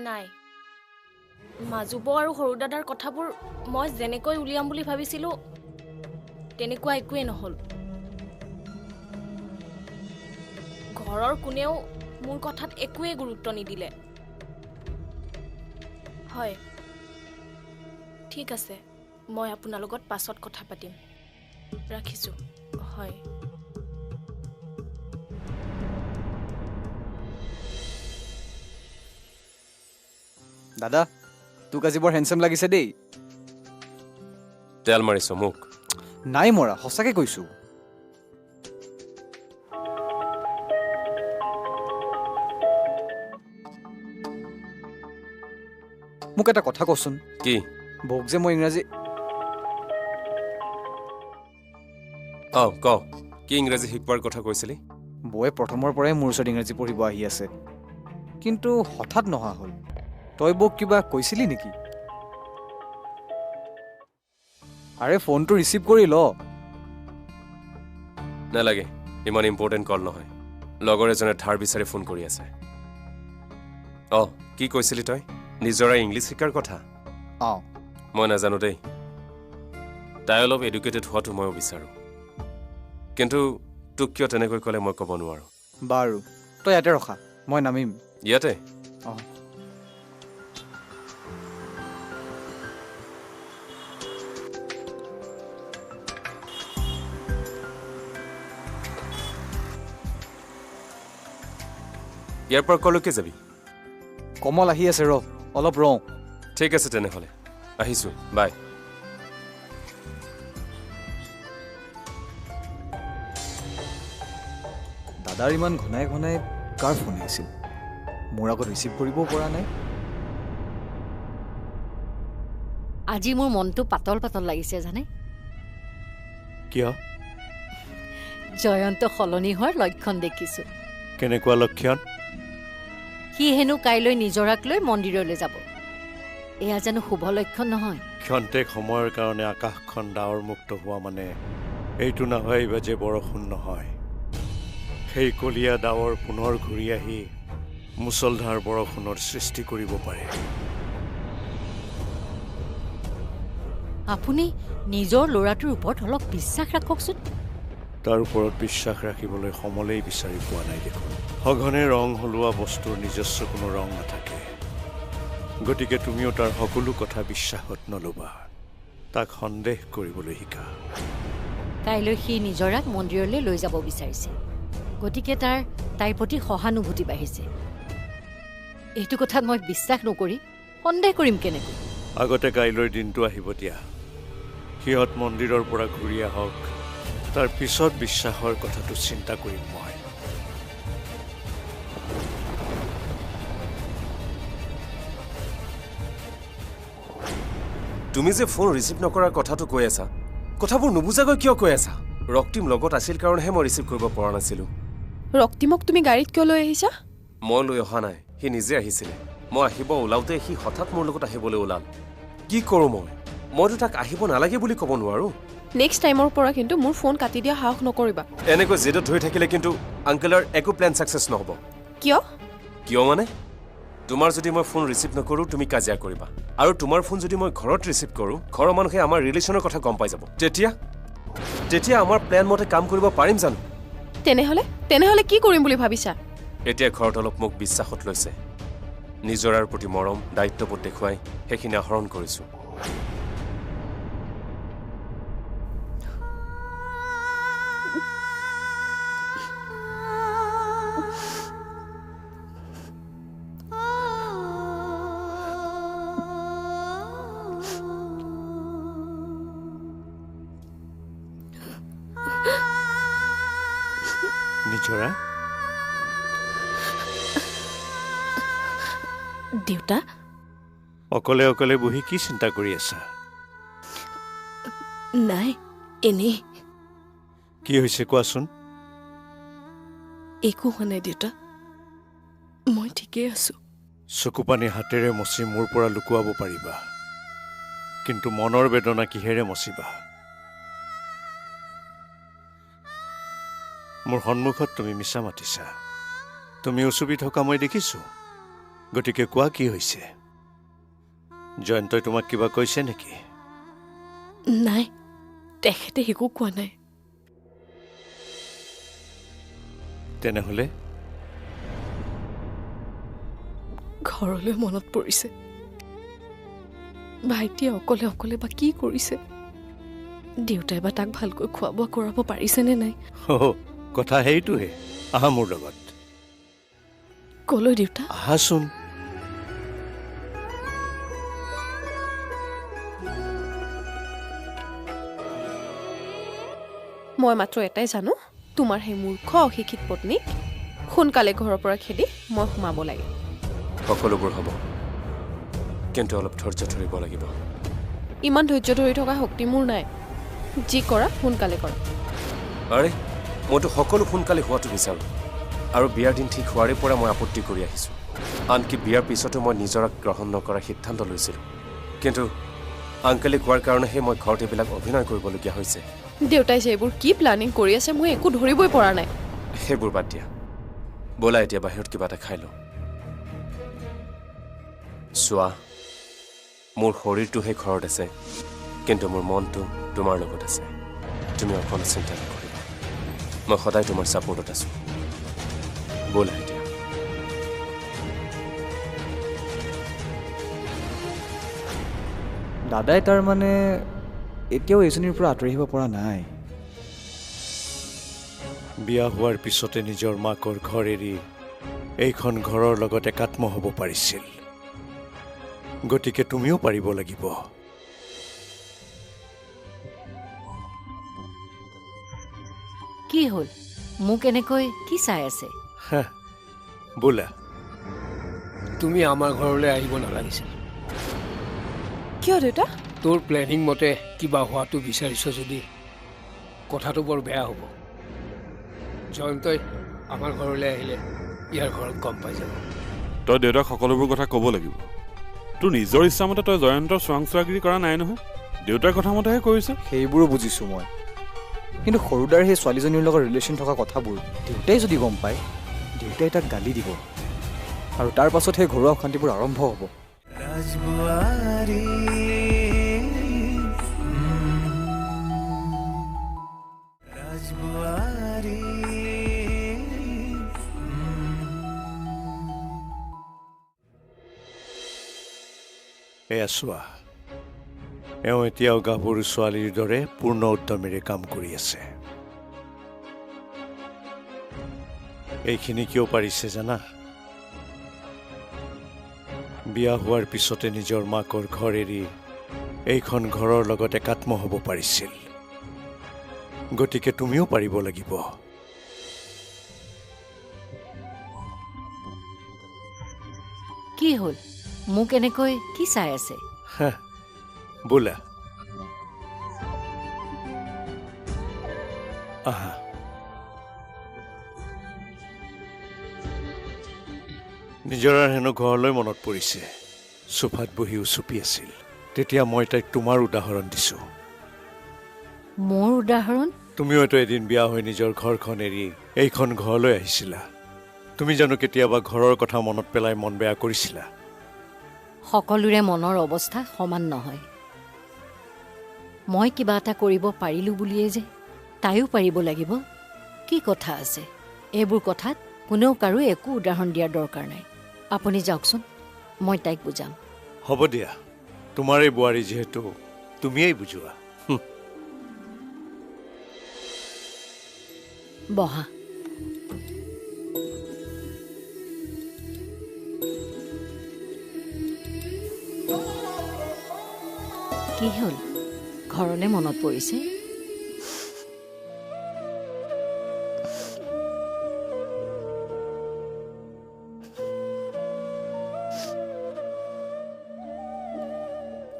নাই মাজুব আৰু সৰু দাদাৰ কথাবোৰ মই যেনেকৈ উলিয়াম বুলি ভাবিছিলোঁ তেনেকুৱা একোৱেই নহ'ল ঘৰৰ কোনেও মোৰ কথাত একোৱেই গুৰুত্ব নিদিলে হয় ঠিক আছে মই আপোনাৰ লগত পাছত কথা পাতিম ৰাখিছোঁ হয় দাদা তোক আজি বৰ হেণ্ডচাম লাগিছে দেই তেল মাৰিছ মোক নাই মৰা সঁচাকে কৈছো মোক এটা কথা কচোন কি বৌক যে মই ইংৰাজী ক কি ইংৰাজী শিকোৱাৰ কথা কৈছিলি বৌয়ে প্ৰথমৰ পৰাই মোৰ ওচৰত ইংৰাজী পঢ়িব আহি আছে কিন্তু হঠাৎ নহা হ'ল তই বৌক কিবা কৈছিলি নেকি আৰে ফোনটো ৰিচিভ কৰি ল নালাগে ইমান ইম্পৰ্টেণ্ট কল নহয় লগৰ এজনে ধাৰ বিচাৰি ফোন কৰি আছে কি কৈছিলি তই নিজৰে ইংলিছ শিকাৰ কথা মই নাজানো দেই তাই অলপ এডুকেটেড হোৱাটো ময়ো বিচাৰোঁ কিন্তু তোক কিয় তেনেকৈ ক'লে মই ক'ব নোৱাৰোঁ বাৰু তই ইয়াতে ৰখা মই নামিম ইয়াতে ইয়াৰ পৰা কলৈকে যাবি কমল আহি আছে ৰ অলপ ৰওঁ ঠিক আছে তেনেহ'লে আহিছোঁ বাই দাদাৰ ইমান ঘনাই ঘনাই কাৰ ফোন আহিছিল মোৰ আগত ৰিচিভ কৰিবও পৰা নাই আজি মোৰ মনটো পাতল পাতল লাগিছে জানে কিয় জয়ন্ত সলনি হোৱাৰ লক্ষণ দেখিছোঁ কেনেকুৱা লক্ষণ সি হেনো কাইলৈ নিজৰাক লৈ মন্দিৰলৈ যাব এয়া জানো শুভ লক্ষণ নহয় ক্ষন্তেক সময়ৰ কাৰণে আকাশখন ডাৱৰ মুক্ত হোৱা মানে এইটো নাভাবিবা যে বৰষুণ নহয় সেই কলীয়া ডাৱৰ পুনৰ ঘূৰি আহি মুছলধাৰ বৰষুণৰ সৃষ্টি কৰিব পাৰে আপুনি নিজৰ ল'ৰাটোৰ ওপৰত অলপ বিশ্বাস ৰাখকচোন তাৰ ওপৰত বিশ্বাস ৰাখিবলৈ সমলেই বিচাৰি পোৱা নাই দেখোন সঘনে ৰং হলোৱা বস্তুৰ নিজস্ব কোনো ৰং নাথাকে গতিকে তুমিও তাৰ সকলো কথা বিশ্বাসত নল'বা তাক সন্দেহ কৰিবলৈ শিকা কাইলৈ সি নিজৰাক মন্দিৰলৈ লৈ যাব বিচাৰিছে গতিকে তাইৰ প্ৰতি সহানুভূতি বাঢ়িছে এইটো কথাত মই বিশ্বাস নকৰি সন্দেহ কৰিম কেনেকৈ আগতে কাইলৈৰ দিনটো আহিব দিয়া সিহঁত মন্দিৰৰ পৰা ঘূৰি আহক তাৰ পিছত বিশ্বাসৰ কথাটো চিন্তা কৰিম মই তুমি যে ফোন ৰিচিভ নকৰাৰ কথাটো কৈ আছা কথাবোৰ নুবুজাকৈ কিয় কৈ আছা ৰক্তিম লগত আছিল কাৰণেহে মই ৰিচিভ কৰিব পৰা নাছিলোঁ ৰক্তিমক তুমি গাড়ীত কিয় লৈ আহিছা মই লৈ অহা নাই সি নিজে আহিছিলে মই আহিব ওলাওঁতে সি হঠাৎ মোৰ লগত আহিবলৈ ওলাল কি কৰোঁ মইতো তাক আহিব নালাগে বুলি ক'ব নোৱাৰোঁ নেক্সট টাইমৰ পৰা কিন্তু মোৰ ফোন কাটি দিয়া সাহস নকৰিবা এনেকৈ জেদত ধৰি থাকিলে কিন্তু আংকেলৰ একো প্লেন ছাকচেছ নহ'ব কিয় মানে তোমাৰ যদি মই ফোন ৰিচিভ নকৰোঁ তুমি কাজিয়া কৰিবা আৰু তোমাৰ ফোন যদি মই ঘৰত ৰিচিভ কৰোঁ ঘৰৰ মানুহে আমাৰ ৰিলেশ্যনৰ কথা গম পাই যাব তেতিয়া আমাৰ প্লেন মতে কাম কৰিব পাৰিম জানো তেনেহ'লে কি কৰিম বুলি ভাবিছা এতিয়া ঘৰত অলপ মোক বিশ্বাসত লৈছে নিজৰাৰ প্ৰতি মৰম দায়িত্ববোধ দেখুৱাই সেইখিনি আহৰণ কৰিছোঁ নিজৰা দেউতা অকলে অকলে বহি কি চিন্তা কৰি আছা নাই এনেই কি হৈছে কোৱাচোন একো হোৱা নাই দেউতা মই ঠিকেই আছো চকুপানী হাতেৰে মচি মোৰ পৰা লুকুৱাব পাৰিবা কিন্তু মনৰ বেদনা কিহেৰে মচিবা মোৰ সন্মুখত তুমি মিছা মাতিছা তুমি উচুপি থকা মই দেখিছোঁ গতিকে কোৱা কি হৈছে? জয়ন্তই তোমাক কিবা কৈছে নেকি? নাই, তেখেতে একো কোৱা নাই। তেনেহ'লে ঘৰলৈ মনত পৰিছে। ভাইটিয়ে অকলে অকলে বা কি কৰিছে? দেউতাই বা তাক ভালকৈ খোৱা বোৱা কৰাব পাৰিছেনে নাই? কথা সেইটোহে। আহা মোৰ লগত। কলৈ দেউতা? আহাচোন। মই মাত্ৰ এটাই জানো, তোমাৰ সেই মূৰ্খ অশিক্ষিত পত্নীক সোনকালে ঘৰৰ পৰা খেদি মই সোমাব লাগে। সকলোবোৰ হ'ব, কিন্তু অলপ ধৈৰ্য ধৰিব লাগিব। ইমান ধৈৰ্য ধৰি থকা শক্তি মোৰ নাই। যি কৰা সোনকালে কৰা। আৰে মইতো সকলো সোনকালে হোৱাটো বিচাৰোঁ, আৰু বিয়াৰ দিন ঠিক হোৱাৰে পৰা মই আপত্তি কৰি আহিছোঁ। আনকি বিয়াৰ পিছতো মই নিজৰাক গ্ৰহণ নকৰাৰ সিদ্ধান্ত লৈছিলোঁ, কিন্তু আংকেলে কোৱাৰ কাৰণেহে মই ঘৰত এইবিলাক অভিনয় কৰিবলগীয়া হৈছে। দেউতাই যে এইবোৰ কি প্লানিং কৰি আছে মই একো ধৰিবই পৰা নাই। সেইবোৰ বাদ দিয়া, ব'লা এতিয়া বাহিৰত কিবা এটা খাই লওঁ। চোৱা, মোৰ শৰীৰটোহে ঘৰত আছে, কিন্তু মোৰ মনটো তোমাৰ লগত আছে। তুমি অকণো চিন্তা নকৰিবা, মই সদায় তোমাৰ ছাপোৰ্টত আছোঁ। ব'লা এতিয়া। দাদাই তাৰমানে এতিয়াও এইজনীৰ পৰা আঁতৰি আহিব পৰা নাই। বিয়া হোৱাৰ পিছতে নিজৰ মাকৰ ঘৰ এৰি এইখন ঘৰৰ লগত একাত্ম হ'ব পাৰিছিল। গতিকে তুমিও পাৰিব লাগিব। কি হ'ল? মোক এনেকৈ কি চাই আছে? বোলা, তুমি আমাৰ ঘৰলৈ আহিব নালাগিছিল। কিয় দেউতা? তোৰ প্লেনিং মতে কিবা হোৱাটো বিচাৰিছ যদি কথাটো বৰ বেয়া হ'ব। জয়ন্তই আমাৰ ঘৰলৈ আহিলে ইয়াৰ ঘৰত গম পাই যাব। তই দেউতাক সকলোবোৰ কথা ক'ব লাগিব। তোৰ নিজৰ ইচ্ছামতে তই জয়ন্তৰ চোৱাংচোৱাগিৰি কৰা নাই নহয়, দেউতাৰ কথা মতেহে কৰিছে। সেইবোৰো বুজিছোঁ মই, কিন্তু সৰুদাৰ সেই ছোৱালীজনীৰ লগত ৰিলেশ্যন থকা কথাবোৰ দেউতাই যদি গম পায়, দেউতাই তাক গালি দিব, আৰু তাৰ পাছত সেই ঘৰুৱা অশান্তিবোৰ আৰম্ভ হ'ব। এয়া চোৱা, এওঁ এতিয়াও গাভৰু ছোৱালীৰ দৰে পূৰ্ণ উদ্যমেৰে কাম কৰি আছে। এইখিনি কিয় পাৰিছে জানা? বিয়া হোৱাৰ পিছতে নিজৰ মাকৰ ঘৰ এৰি এইখন ঘৰৰ লগত একাত্ম হ'ব পাৰিছিল। গতিকে তুমিও পাৰিব লাগিব। কি হ'ল? মোক এনেকৈ কি চাই আছে? বোলা, আহা। নিজৰাৰ হেনো ঘৰলৈ মনত পৰিছে। চোফাত বহি উচুপি আছিল। তেতিয়া মই তাইক তোমাৰ উদাহৰণ দিছোঁ। মোৰ উদাহৰণ? তুমিওতো এদিন বিয়া হৈ নিজৰ ঘৰখন এৰি এইখন ঘৰলৈ আহিছিলা। তুমি জানো কেতিয়াবা ঘৰৰ কথা মনত পেলাই মন বেয়া কৰিছিলা? সকলোৰে মনৰ অৱস্থা সমান নহয়। মই কিবা এটা কৰিব পাৰিলোঁ বুলিয়েই যে তাইও পাৰিব লাগিব কি কথা আছে? এইবোৰ কথাত কোনেও কাৰো একো উদাহৰণ দিয়াৰ দৰকাৰ নাই। আপুনি যাওকচোন, মই তাইক বুজাম। হ'ব দিয়া, তোমাৰেই বোৱাৰী যিহেতু তুমিয়েই বুজোৱা। বহা। কি হ'ল? ঘৰলৈ মনত পৰিছে?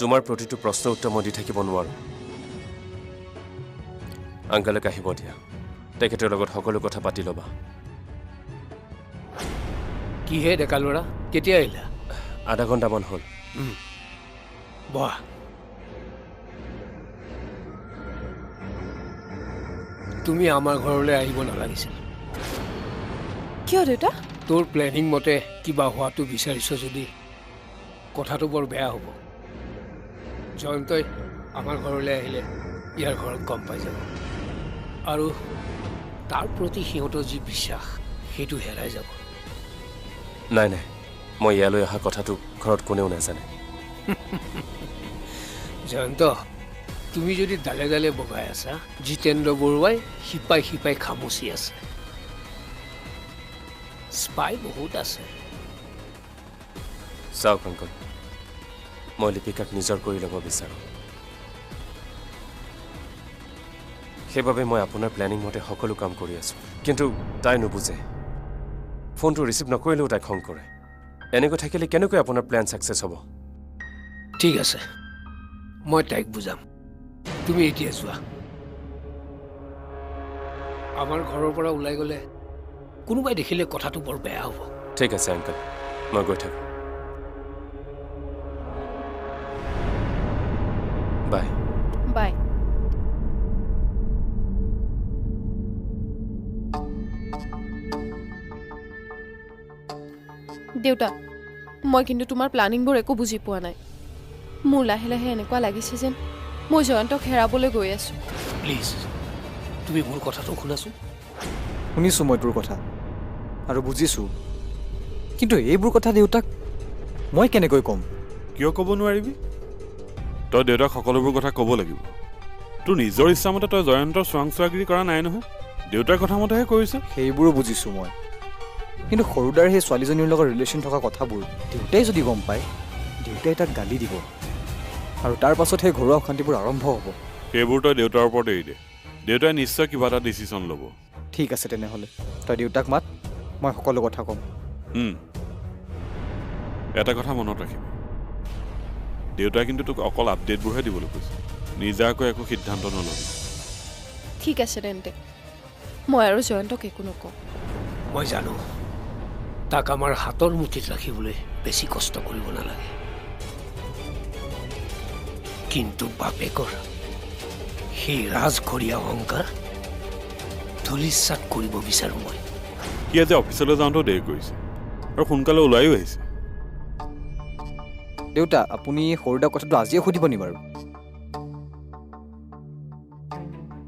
তোমাৰ প্ৰতিটো প্ৰশ্নৰ উত্তৰ মই দি থাকিব নোৱাৰোঁ। আংকালক আহিব দিয়া, তেখেতৰ লগত সকলো কথা পাতি ল'বা। কিহে ডেকা ল'ৰা, কেতিয়া আহিলা? আধা ঘণ্টামান হ'ল। বহা। তুমি আমাৰ ঘৰলৈ আহিব নালাগিছিল। কিয় দেউতা? তোৰ প্লেনিং মতে কিবা হোৱাটো বিচাৰিছ যদি কথাটো বৰ বেয়া হ'ব জয়ন্তই আমাৰ ঘৰলৈ আহিলে ইয়াৰ ঘৰত গম পাই যাব আৰু তাৰ প্ৰতি সিহঁতৰ যি বিশ্বাস সেইটো হেৰাই যাব নাই নাই মই ইয়ালৈ অহা কথাটো ঘৰত কোনেও নাজানে জয়ন্ত তুমি যদি ডালে ডালে বগাই আছা জিতেন্দ্ৰ বৰুৱাই শিপাই শিপাই খামুচি আছে স্পাই বহুত আছে চাওক আংকল মই লিপিকাক নিজৰ কৰি ল'ব বিচাৰোঁ সেইবাবে মই আপোনাৰ প্লেনিং মতে সকলো কাম কৰি আছোঁ কিন্তু তাই নুবুজে ফোনটো ৰিচিভ নকৰিলেও তাই খং কৰে এনেকৈ থাকিলে কেনেকৈ আপোনাৰ প্লেন ছাকচেছ হ'ব ঠিক আছে মই তাইক বুজাম তুমি এতিয়া যোৱা আমাৰ ঘৰৰ পৰা ওলাই গ'লে কোনোবাই দেখিলে কথাটো বৰ বেয়া হ'ব ঠিক আছে আংকল মই গৈ থাকোঁ বাই বাই দেউতা মই কিন্তু তোমাৰ প্লানিংবোৰ একো বুজি পোৱা নাই মোৰ লাহে লাহে এনেকুৱা লাগিছে যেন মই জয়ন্তক হেৰাবলৈ গৈ আছোঁ প্লিজ তুমি মোৰ কথাটো শুনাচোন শুনিছোঁ মই তোৰ কথা আৰু বুজিছোঁ কিন্তু এইবোৰ কথা দেউতাক মই কেনেকৈ ক'ম কিয় ক'ব নোৱাৰিবি তই দেউতাক সকলোবোৰ কথা ক'ব লাগিব তোৰ নিজৰ ইচ্ছামতে তই জয়ন্তৰ চোৱাংচোৱাগিৰি কৰা নাই নহয় দেউতাৰ কথা মতেহে কৰিছ সেইবোৰো বুজিছোঁ মই কিন্তু সৰুদাৰ সেই ছোৱালীজনীৰ লগত ৰিলেশ্যন থকা কথাবোৰ দেউতাই যদি গম পায় দেউতাই তাক গালি দিব আৰু তাৰ পাছত সেই ঘৰুৱা অশান্তিবোৰ আৰম্ভ হ'ব সেইবোৰ তই দেউতাৰ ওপৰত এৰি দে দেউতাই নিশ্চয় কিবা এটা ডিচিশ্যন ল'ব ঠিক আছে তেনেহ'লে তই দেউতাক মাত মই সকলো কথা ক'ম এটা কথা মনত ৰাখিবি দেউতাই কিন্তু তোক অকল আপডেটবোৰহে দিবলৈ কৈছে নিজাকৈ একো সিদ্ধান্ত নল'বি ঠিক আছে তেন্তে মই আৰু জয়ন্তক একো নকওঁ মই জানো তাক আমাৰ হাতৰ মুঠিত ৰাখিবলৈ বেছি কষ্ট কৰিব নালাগে কিন্তু বাপেকৰ সেই ৰাজঘৰীয়া অহংকাৰ ধূলিসাৎ কৰিব বিচাৰোঁ মই সি আজি অফিচলৈ যাওঁতেও দেৰি কৰিছে আৰু সোনকালে ওলাইও আহিছে দেউতা আপুনি সৰুদাৰ কথাটো আজিয়ে সুধিব নি বাৰু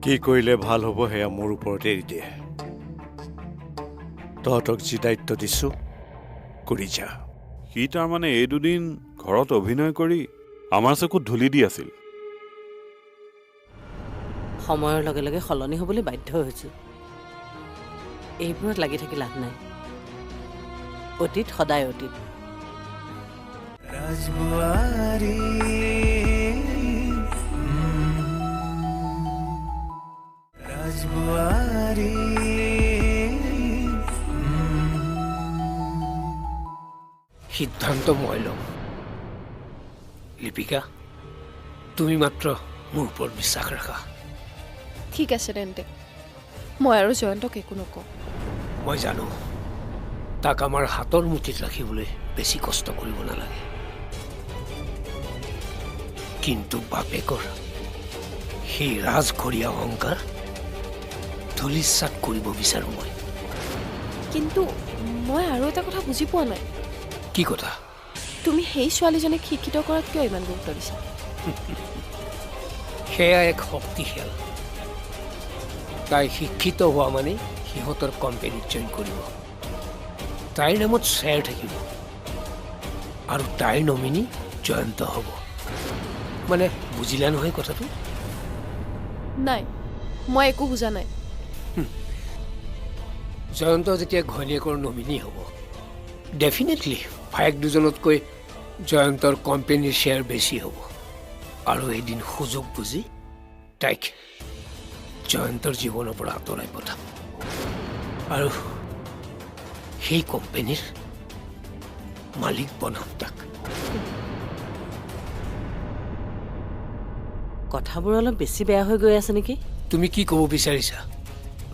কি কৰিলে ভাল হ'ব সেয়া মোৰ ওপৰত এৰি দিয়ে তহঁতক যি দায়িত্ব দিছোঁ কৰি যা সি তাৰমানে এই দুদিন ঘৰত অভিনয় কৰি আমাৰ চকুত ধূলি দি আছিল সময়ৰ লগে লগে সলনি হ'বলৈ বাধ্য হৈছোঁ এইবোৰত লাগি থাকি লাভ নাই অতীত সদায় অতীত ৰাজবুৱাৰী ৰাজবুৱাৰী সিদ্ধান্ত মই ল'ম লিপিকা তুমি মাত্ৰ মোৰ ওপৰত বিশ্বাস ৰাখা ঠিক আছে তেন্তে মই আৰু জয়ন্তক একো নকওঁ মই জানো তাক আমাৰ হাতৰ মুঠিত ৰাখিবলৈ বেছি কষ্ট কৰিব নালাগে কিন্তু বাপেকৰ সেই ৰাজঘৰীয়া অহংকাৰ ধূলিসাৎ কৰিব বিচাৰোঁ মই কিন্তু মই আৰু এটা কথা বুজি পোৱা নাই কি কথা তুমি সেই ছোৱালীজনীক শিক্ষিত কৰাত কিয় ইমান গুৰুত্ব দিছা সেয়া এক শক্তি খেল তাই শিক্ষিত হোৱা মানে সিহঁতৰ কোম্পানীত জইন কৰিব তাইৰ নামত শ্বেয়াৰ থাকিব আৰু তাইৰ নমিনী জয়ন্ত হ'ব মানে বুজিলা নহয় কথাটো নাই মই একো বুজা নাই জয়ন্ত যেতিয়া ঘৈণীয়েকৰ নমিনী হ'ব ডেফিনেটলি ভায়েক দুজনতকৈ জয়ন্তৰ কোম্পানীৰ শ্বেয়াৰ বেছি হ'ব আৰু এদিন সুযোগ বুজি তাইক জয়ন্তৰ জীৱনৰ পৰা আঁতৰাই পঠাম আৰু সেই কোম্পানীৰ মালিক বনাম তাক কথাবোৰ অলপ বেছি বেয়া হৈ গৈ আছে নেকি তুমি কি ক'ব বিচাৰিছা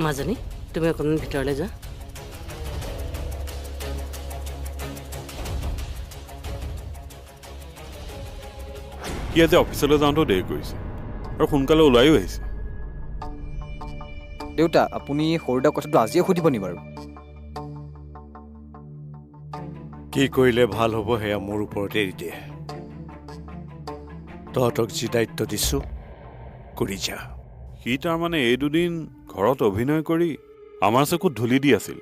মাজনী তুমি অকণমান ভিতৰলৈ যোৱা সি আজি অফিচলৈ যাওঁতেও দেৰি কৰিছে আৰু সোনকালে ওলাইও আহিছে দেউতা আপুনি সৰুদাৰ কথাটো আজিয়ে সুধিব নি বাৰু কি কৰিলে ভাল হ'ব সেয়া মোৰ ওপৰত এৰি দিয়ে তহঁতক যি দায়িত্ব দিছো কৰি যা সি তাৰমানে এই দুদিন ঘৰত অভিনয় কৰি আমাৰ চকুত ধূলি দি আছিল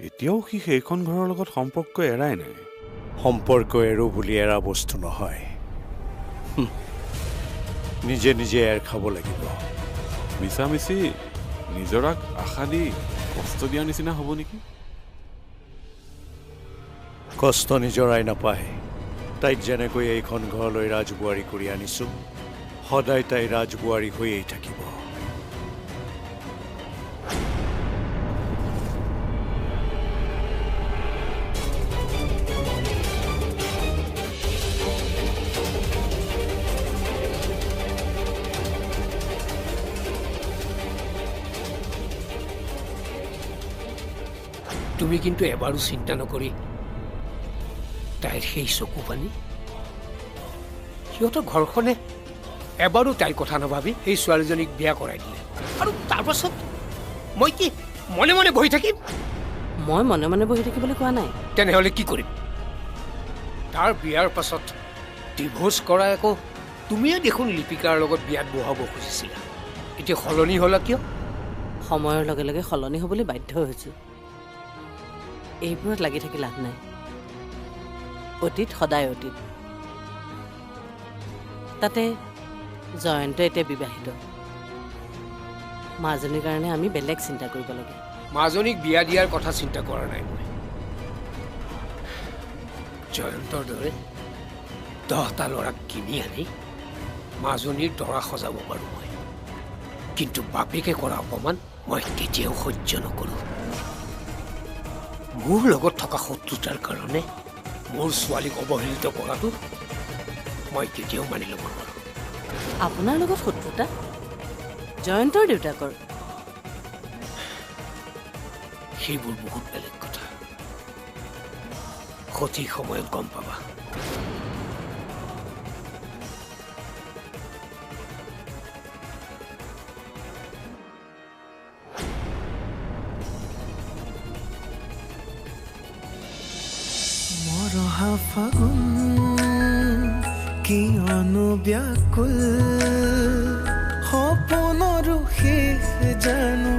এতিয়াও সি সেইখন ঘৰৰ লগত সম্পৰ্ক এৰাই নাই সম্পৰ্ক এৰো বুলি এৰা বস্তু নহয় নিজে নিজে এৰ খাব লাগিব মিছামিছি নিজৰাক আশা দি কষ্ট দিয়াৰ নিচিনা হ'ব নেকি কষ্ট নিজৰাই নাপায় তাইক যেনেকৈ এইখন ঘৰলৈ ৰাজবোৱাৰী কৰি আনিছো সদায় তাই ৰাজবোৱাৰী হৈয়েই থাকিব তুমি কিন্তু এবাৰো চিন্তা নকৰি তাইৰ সেই চকু পানী সিহঁতৰ ঘৰখনে এবাৰো তাইৰ কথা নাভাবি সেই ছোৱালীজনীক বিয়া কৰাই দিলে আৰু তাৰপাছত মই কি মনে মনে বহি থাকিম মই মনে মনে বহি থাকিবলৈ কোৱা নাই তেনেহ'লে কি কৰিম তাৰ বিয়াৰ পাছত ডিভোৰ্চ কৰা আকৌ তুমিয়ে দেখোন লিপিকাৰ লগত বিয়াত বহাব খুজিছিলা এতিয়া সলনি হ'লা কিয় সময়ৰ লগে লগে সলনি হ'বলৈ বাধ্য হৈছো এইবোৰত লাগি থাকি লাভ নাই অতীত সদায় অতীত তাতে জয়ন্ত এতিয়া বিবাহিত মাজনীৰ কাৰণে আমি বেলেগ চিন্তা কৰিব লাগে মাজনীক বিয়া দিয়াৰ কথা চিন্তা কৰা নাই মই জয়ন্তৰ দৰে 10টা ল'ৰাক কিনি আনি মাজনীৰ দৰা সজাব পাৰোঁ মই কিন্তু বাপেকে কৰা অপমান মই কেতিয়াও সহ্য নকৰোঁ মোৰ লগত থকা শত্ৰুতাৰ কাৰণে মোৰ ছোৱালীক অৱহেলিত কৰাটো মই কেতিয়াও মানি ল'ব নোৱাৰোঁ আপোনাৰ লগত শত্ৰুতা জয়ন্তৰ দেউতাকৰ সেইবোৰ বহুত বেলেগ কথা সঠিক সময়ত গম পাবা মৰহা ফাগুন কিয়নো ব্যাকুল সপোনৰো শেষ জানো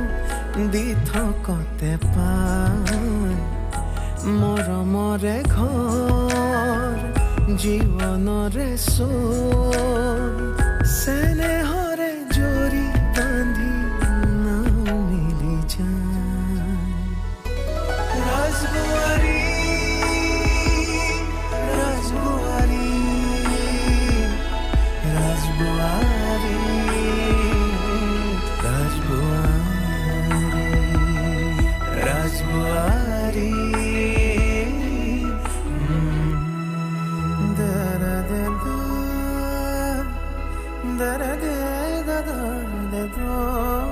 দি থকতে পাই মৰমৰে ঘৰ জীৱনৰে চোৰ চেনেহৰে জৰি বান্ধি নাও মিলি যায় ৰাজবোৱাৰী da da da da da da da